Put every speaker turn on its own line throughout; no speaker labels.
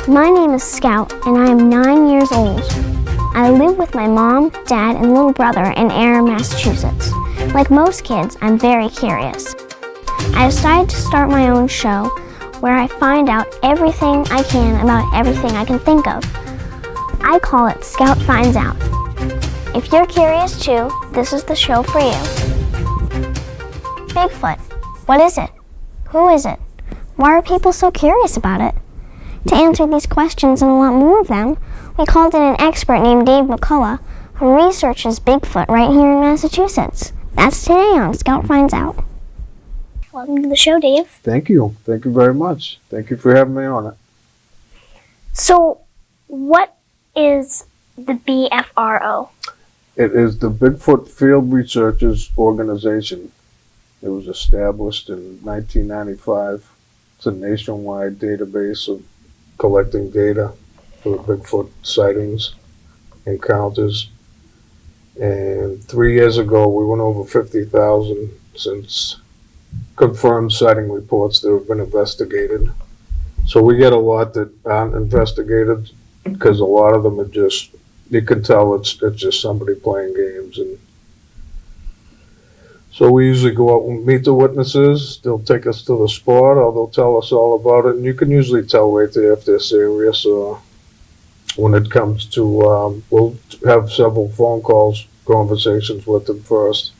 My name is Scout, and I am 9 years old. I live with my mom, dad, and little brother in Ayer, Massachusetts. Like most kids, I'm very curious. I decided to start my own show where I find out everything I can about everything I can think of. I call it Scout Finds Out. If you're curious too, this is the show for you. Bigfoot. What is it? Who is it? Why are people so curious about it? To answer these questions and a lot more of them, we called in an expert named Dave McCullough, who researches Bigfoot right here in Massachusetts. That's today on Scout Finds Out. Welcome to the show, Dave.
Thank you. Thank you very much. Thank you for having me on it.
So, what is the BFRO?
It is the Bigfoot Field Researchers Organization. It was established in 1995. It's a nationwide database of collecting data for Bigfoot sightings, encounters. And 3 years ago, we went over 50,000 since confirmed sighting reports that have been investigated. So we get a lot that aren't investigated because a lot of them are just, you can tell it's just somebody playing games. And so we usually go out and meet the witnesses. They'll take us to the spot, or they'll tell us all about it. And you can usually tell right there if they're serious, or when it comes to, we'll have several phone calls, conversations with them first.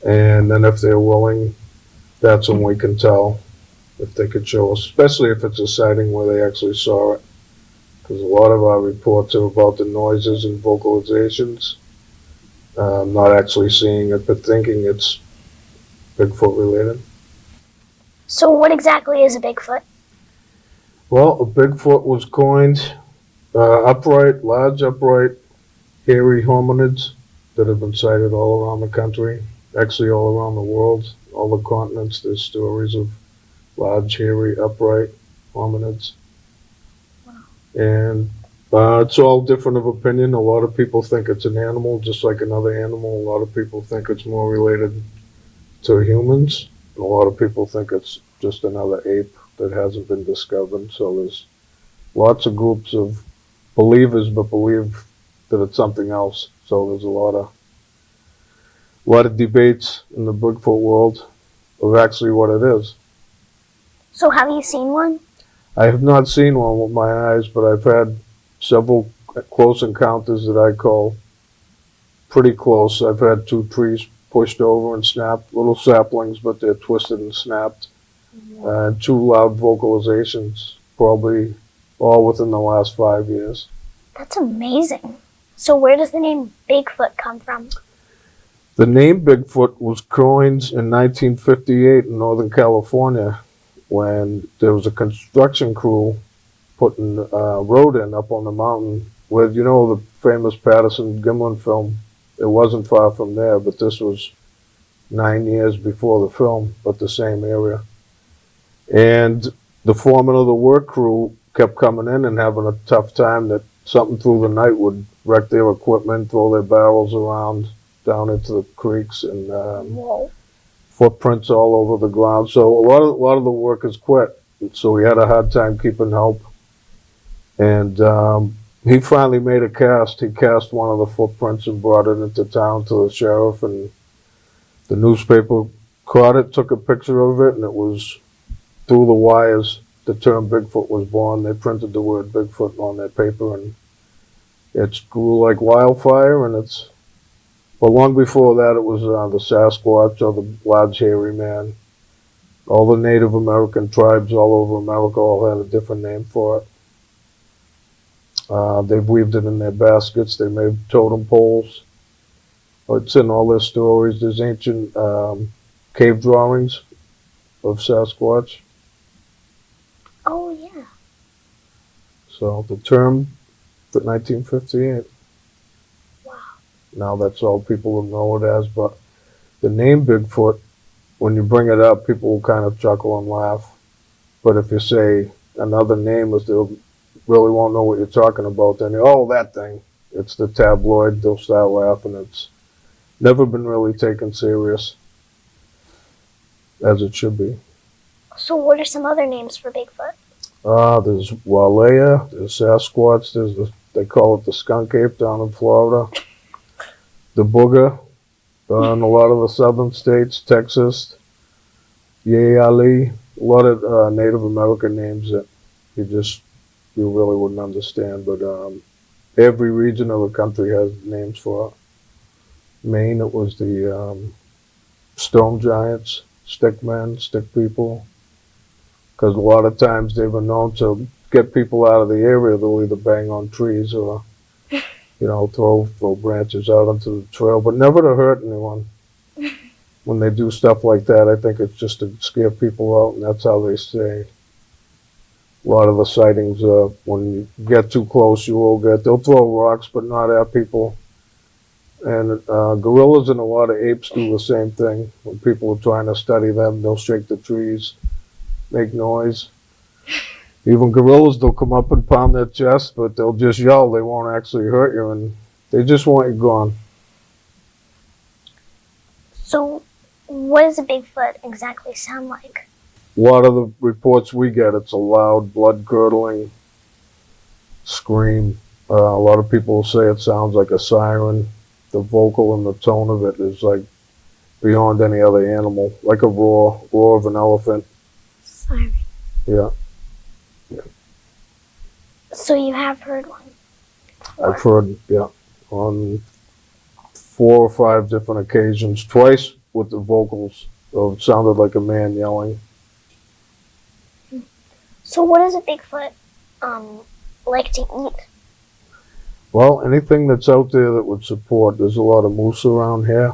And then if they're willing, that's when we can tell if they could show us, especially if it's a sighting where they actually saw it. Because a lot of our reports are about the noises and vocalizations. Not actually seeing it, but thinking it's Bigfoot related.
So what exactly is a Bigfoot?
Well, a Bigfoot was coined upright, large upright, hairy hominids that have been sighted all around the country, actually all around the world, all the continents. There's stories of large, hairy, upright hominids.
Wow.
And it's all different of opinion. A lot of people think it's an animal, just like another animal. A lot of people think it's more related to humans. And a lot of people think it's just another ape that hasn't been discovered. So there's lots of groups of believers, but believe that it's something else. So there's a lot of debates in the Bigfoot world of actually what it is.
So have you seen one?
I have not seen one with my eyes, but I've had several close encounters that I call pretty close. I've had 2 trees pushed over and snapped, little saplings, but they're twisted and snapped. 2 loud vocalizations, probably all within the last 5 years.
That's amazing. So where does the name Bigfoot come from?
The name Bigfoot was coined in 1958 in Northern California when there was a construction crew putting a road in up on the mountain with, you know, the famous Patterson-Gimlin film. It wasn't far from there, but this was 9 years before the film, but the same area. And the foreman of the work crew kept coming in and having a tough time that something through the night would wreck their equipment, throw their barrels around down into the creeks, and footprints all over the ground. So a lot of the workers quit. So we had a hard time keeping help. And he finally made a cast. He cast one of the footprints and brought it into town to the sheriff, and the newspaper caught it, took a picture of it, and it was through the wires. The term Bigfoot was born. They printed the word Bigfoot on their paper, and it grew like wildfire. And but long before that, it was the Sasquatch, or the large hairy man. All the Native American tribes all over America all had a different name for it. They've weaved it in their baskets. They made totem poles. It's in all their stories. There's ancient cave drawings of Sasquatch.
Oh, yeah.
So the term, for 1958.
Wow.
Now that's all people know it as. But the name Bigfoot, when you bring it up, people will kind of chuckle and laugh. But if you say another name, they'll really won't know what you're talking about, then that thing. It's the tabloid. They'll start laughing. It's never been really taken serious, as it should be.
So what are some other names for Bigfoot?
There's Walea, there's Sasquatch, they call it the skunk ape down in Florida. The booger, in a lot of the southern states, Texas. Yayali, a lot of Native American names that you really wouldn't understand, but every region of the country has names for it. Maine, it was the stone giants, stick men, stick people, because a lot of times they've been known to get people out of the area. They'll either bang on trees or, throw branches out onto the trail, but never to hurt anyone. When they do stuff like that, I think it's just to scare people out, and that's how they stay. A lot of the sightings, when you get too close, they'll throw rocks, but not at people. And gorillas and a lot of apes do the same thing. When people are trying to study them, they'll shake the trees, make noise. Even gorillas, they'll come up and pound their chest, but they'll just yell. They won't actually hurt you, and they just want you gone.
So, what does a Bigfoot exactly sound like?
A lot of the reports we get, it's a loud, blood-curdling scream. A lot of people say it sounds like a siren. The vocal and the tone of it is like beyond any other animal, like a roar of an elephant.
Siren.
Yeah.
So you have heard one before?
I've heard, on 4 or 5 different occasions, twice with the vocals. So it sounded like a man yelling.
So what does a Bigfoot like to eat?
Well, anything that's out there that would support. There's a lot of moose around here.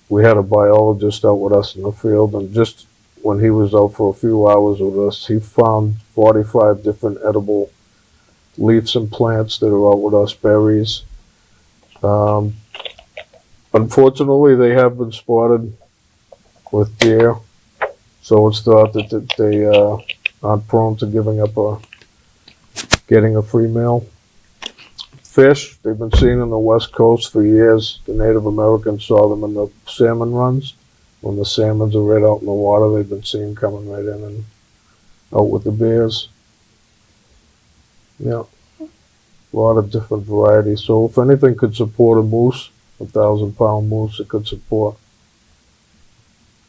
We had a biologist out with us in the field, and just when he was out for a few hours with us, he found 45 different edible leaves and plants that are out with us, berries. Unfortunately, they have been spotted with deer, so it's thought that they aren't prone to getting a free meal. Fish, they've been seen on the West Coast for years. The Native Americans saw them in the salmon runs. When the salmons are right out in the water, they've been seen coming right in and out with the bears. Yeah, a lot of different varieties. So if anything could support a moose, 1,000-pound moose, it could support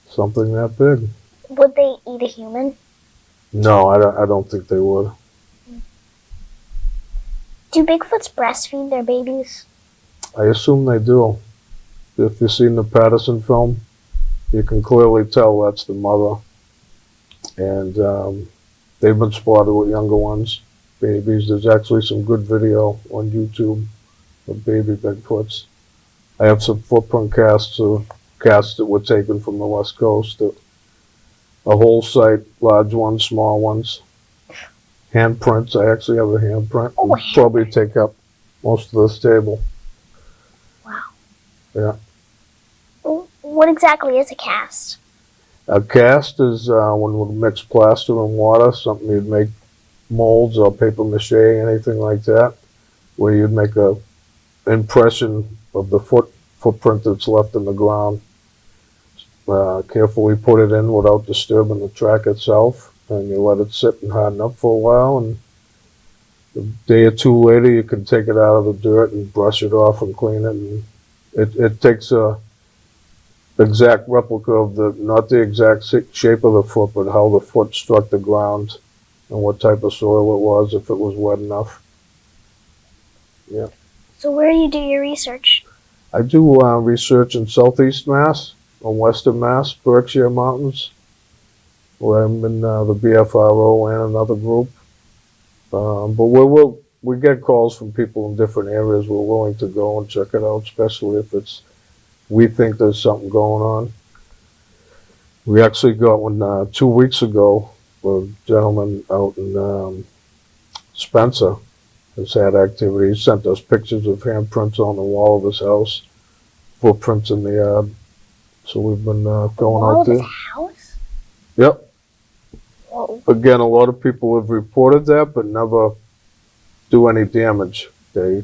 something that big.
Would they eat a human?
No, I don't think they would.
Do Bigfoots breastfeed their babies?
I assume they do. If you've seen the Patterson film, you can clearly tell that's the mother. And they've been spotted with younger ones, babies. There's actually some good video on YouTube of baby Bigfoots. I have some footprint casts that were taken from the West Coast. A whole site, large ones, small ones. Handprints. I actually have a handprint.
Oh,
probably take up most of this table.
Wow.
Yeah.
What exactly is a cast?
A cast is when we mix plaster and water, something you'd make molds or paper mache, anything like that, where you'd make a impression of the footprint that's left in the ground. Carefully put it in without disturbing the track itself, and you let it sit and harden up for a while, and a day or two later you can take it out of the dirt and brush it off and clean it, and it takes a exact replica of not the exact shape of the foot, but how the foot struck the ground and what type of soil it was, if it was wet enough. Yeah.
So where do you do your research?
I do research in Southeast Mass, on Western Mass, Berkshire Mountains, where I'm in the BFRO and another group. But we get calls from people in different areas. We're willing to go and check it out, especially if we think there's something going on. We actually got one 2 weeks ago. A gentleman out in Spencer has had activity. He sent us pictures of handprints on the wall of his house, footprints in the yard. So we've been going out there.
His house?
Yep.
Whoa.
Again, a lot of people have reported that, but never do any damage. They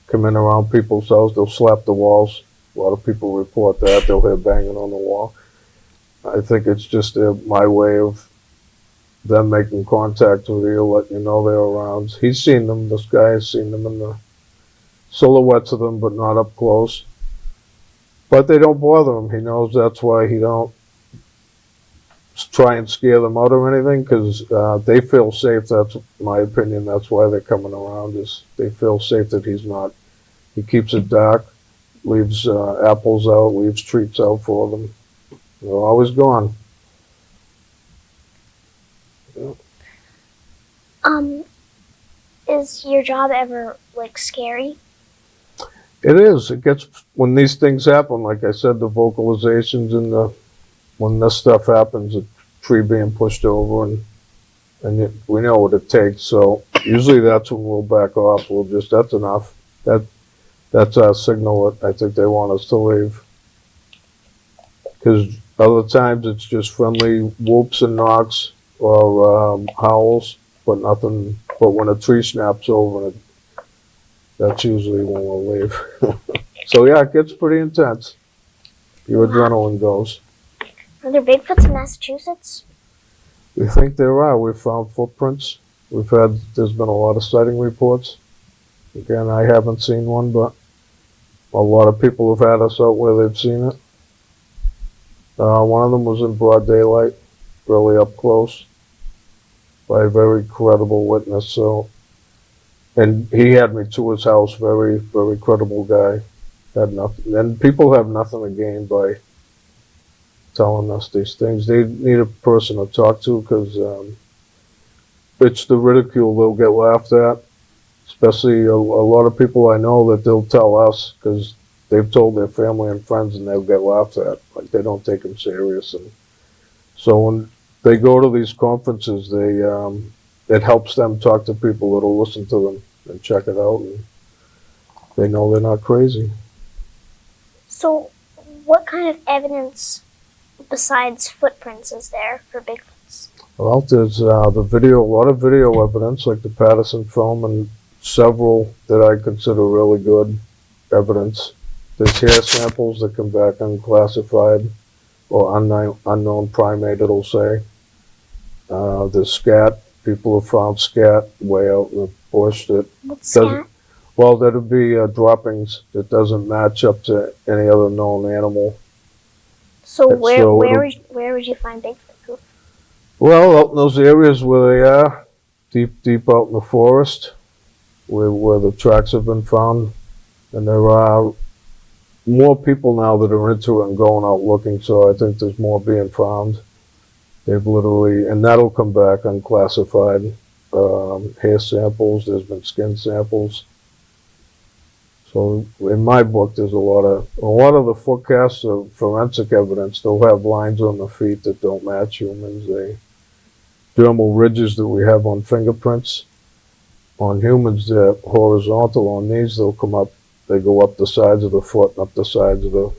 come in around people's houses, they'll slap the walls. A lot of people report that. They'll hear banging on the wall. I think it's just my way of them making contact with you, letting you know they're around. He's seen them. This guy has seen them in the silhouettes of them, but not up close. But they don't bother him. He knows that's why he don't try and scare them out or anything, because they feel safe. That's my opinion. That's why they're coming around, is they feel safe that he's not. He keeps it dark, leaves apples out, leaves treats out for them. They're always gone. Yeah.
Is your job ever like scary?
It is. It gets, when these things happen, like I said, the vocalizations and when this stuff happens, a tree being pushed over, we know what it takes. So usually that's when we'll back off. We'll just, that's enough. That's our signal that I think they want us to leave. Because other times it's just friendly whoops and knocks or howls, but nothing. But when a tree snaps over, that's usually when we'll leave. So yeah, it gets pretty intense. Your adrenaline goes.
Are there Bigfoots in Massachusetts?
We think there are. We've found footprints. There's been a lot of sighting reports. Again, I haven't seen one, but a lot of people have had us out where they've seen it. One of them was in broad daylight, really up close, by a very credible witness. So, and he had me to his house. Very, very credible guy. Had nothing, and people have nothing to gain by telling us these things. They need a person to talk to, because it's the ridicule. They'll get laughed at. Especially a lot of people I know that they'll tell us, because they've told their family and friends, and they'll get laughed at. Like, they don't take them serious. And so when they go to these conferences, it helps them talk to people that'll listen to them and check it out, and they know they're not crazy.
So, what kind of evidence besides footprints is there for Bigfoots?
Well, there's the video, a lot of video evidence, like the Patterson film, and several that I consider really good evidence. There's hair samples that come back unclassified or unknown primate, it'll say. There's scat. People have found scat way out in the bush that
What's
doesn't.
scat?
Well, that'd be droppings that doesn't match up to any other known animal.
So
So
where would you find Bigfoot?
Well, out in those areas where they are, deep out in the forest, where the tracks have been found, and there are more people now that are into it and going out looking. So I think there's more being found. They've literally, and that'll come back unclassified. Hair samples. There's been skin samples. So in my book, there's a lot of the footcasts of forensic evidence. They'll have lines on the feet that don't match humans. Dermal ridges that we have on fingerprints. On humans, they're horizontal. On these, they'll come up. They go up the sides of the foot and up the sides of the,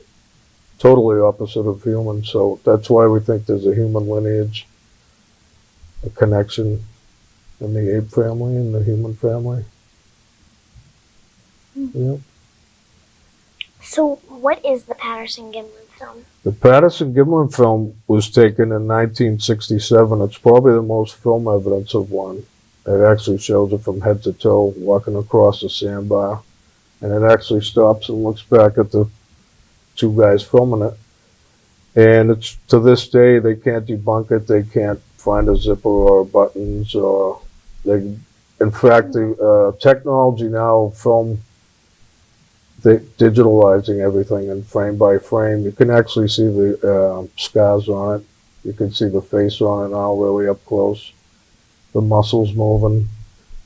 totally opposite of humans. So that's why we think there's a human lineage, a connection in the ape family and the human family. Yeah.
So what is the Patterson-Gimlin film?
The Patterson-Gimlin film was taken in 1967. It's probably the most film evidence of one. It actually shows it from head to toe, walking across a sandbar. And it actually stops and looks back at the two guys filming it. And it's, to this day, they can't debunk it. They can't find a zipper or buttons, or in fact, the technology now, film, digitalizing everything in frame by frame. You can actually see the scars on it. You can see the face on it now really up close. The muscles moving.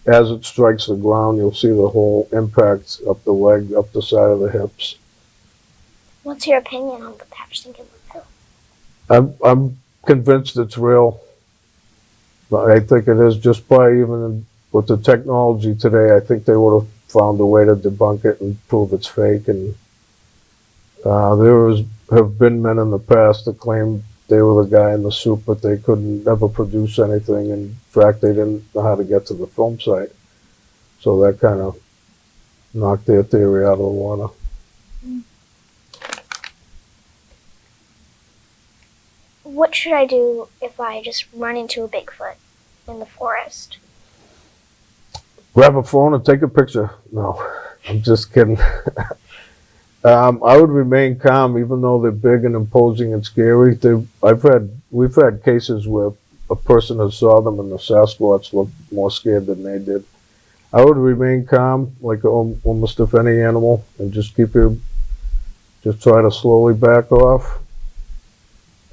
As it strikes the ground, you'll see the whole impact up the leg, up the side of the hips.
What's your opinion on the Patterson-Gimlin film?
I'm convinced it's real. I think it is, just by even with the technology today. I think they would have found a way to debunk it and prove it's fake. And have been men in the past that claimed they were the guy in the suit, but they couldn't never produce anything. In fact, they didn't know how to get to the film site. So that kind of knocked their theory out of the water.
What should I do if I just run into a Bigfoot? in the forest?
Grab a phone and take a picture. No, I'm just kidding. I would remain calm, even though they're big and imposing and scary. We've had cases where a person that saw them and the Sasquatch looked more scared than they did. I would remain calm, like almost if any animal, and just just try to slowly back off.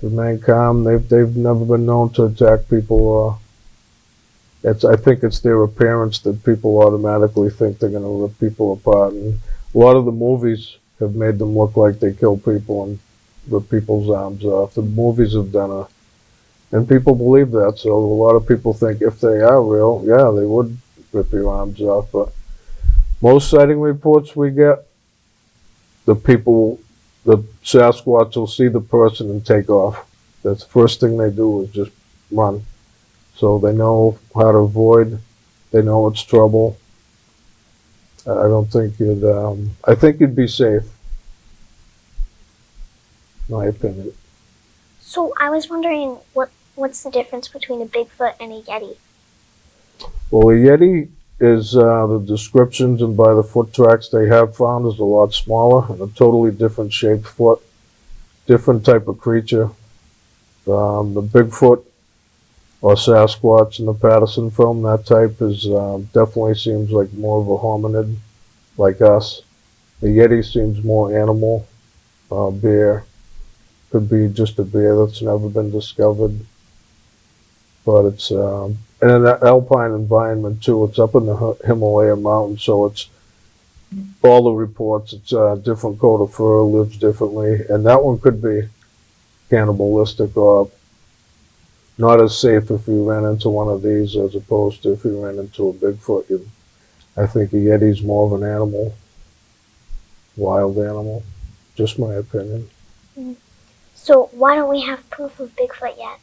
Remain calm. They've never been known to attack people. I think it's their appearance that people automatically think they're going to rip people apart. And a lot of the movies have made them look like they kill people and rip people's arms off. The movies have done and people believe that. So a lot of people think if they are real, yeah, they would rip your arms off. But most sighting reports we get, the Sasquatch will see the person and take off. That's the first thing they do is just run. So they know how to avoid. They know it's trouble. I don't think I think you'd be safe. My opinion.
So I was wondering what's the difference between a Bigfoot and a Yeti?
Well, a Yeti is the descriptions and by the foot tracks they have found is a lot smaller and a totally different shaped foot, different type of creature. The Bigfoot or Sasquatch in the Patterson film, that type is definitely seems like more of a hominid, like us. The Yeti seems more animal, bear. Could be just a bear that's never been discovered. But it's in an alpine environment too. It's up in the Himalaya mountains, so it's all the reports. It's a different coat of fur, lives differently, and that one could be cannibalistic or not as safe if you ran into one of these as opposed to if you ran into a Bigfoot. I think a Yeti's more of an animal, wild animal. Just my opinion.
So why don't we have proof of Bigfoot yet?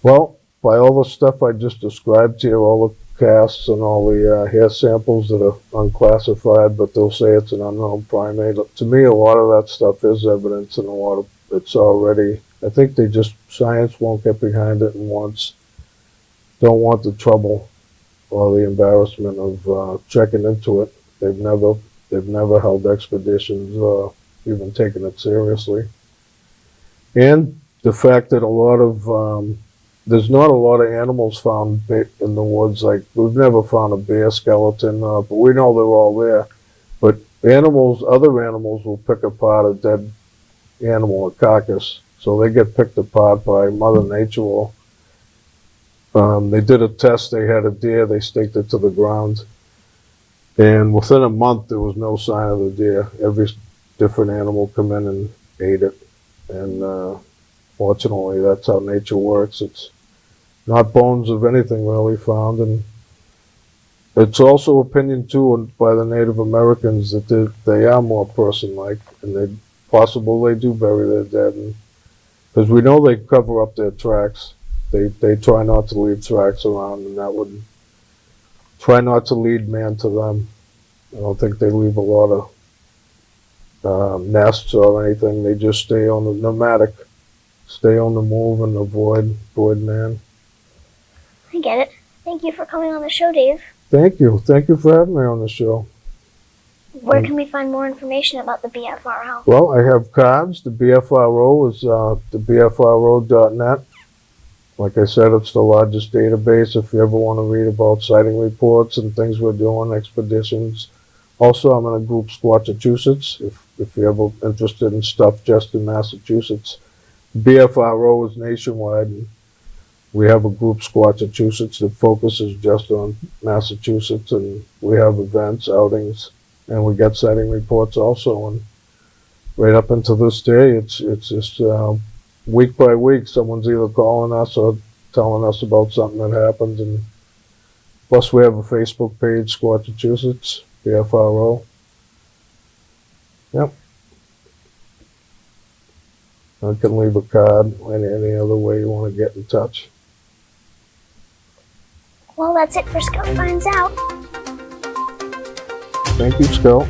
Well, by all the stuff I just described here, all the casts and all the hair samples that are unclassified, but they'll say it's an unknown primate. To me, a lot of that stuff is evidence, and a lot of it's already. I think science won't get behind it, and don't want the trouble or the embarrassment of checking into it. They've never held expeditions or even taken it seriously. And the fact that there's not a lot of animals found in the woods. Like, we've never found a bear skeleton, but we know they're all there. But other animals will pick apart a dead animal, a carcass. So they get picked apart by Mother Nature. They did a test. They had a deer. They staked it to the ground. And within a month, there was no sign of the deer. Every different animal come in and ate it. And fortunately, that's how nature works. It's not bones of anything really found. And it's also opinion, too, by the Native Americans that they are more person-like. And they do bury their dead. Because we know they cover up their tracks. They try not to leave tracks around, and that would try not to lead man to them. I don't think they leave a lot of nests or anything. They just stay on the nomadic, stay on the move and avoid man.
I get it. Thank you for coming on the show, Dave.
Thank you. Thank you for having me on the show.
Where can we find more information about the BFRO?
Well, I have cards. The BFRO is the BFRO.net. Like I said, it's the largest database if you ever want to read about sighting reports and things we're doing, expeditions. Also, I'm in a group, Squatchachusetts, if you're ever interested in stuff just in Massachusetts. BFRO is nationwide. And we have a group, Squatchachusetts, that focuses just on Massachusetts, and we have events, outings, and we get sighting reports also. And right up until this day, it's just week by week, someone's either calling us or telling us about something that happens. And plus, we have a Facebook page, Squatchachusetts, BFRO. Yep. I can leave a card any other way you want to get in touch.
Well, that's it for Scout Finds Out.
Thank you, Scout.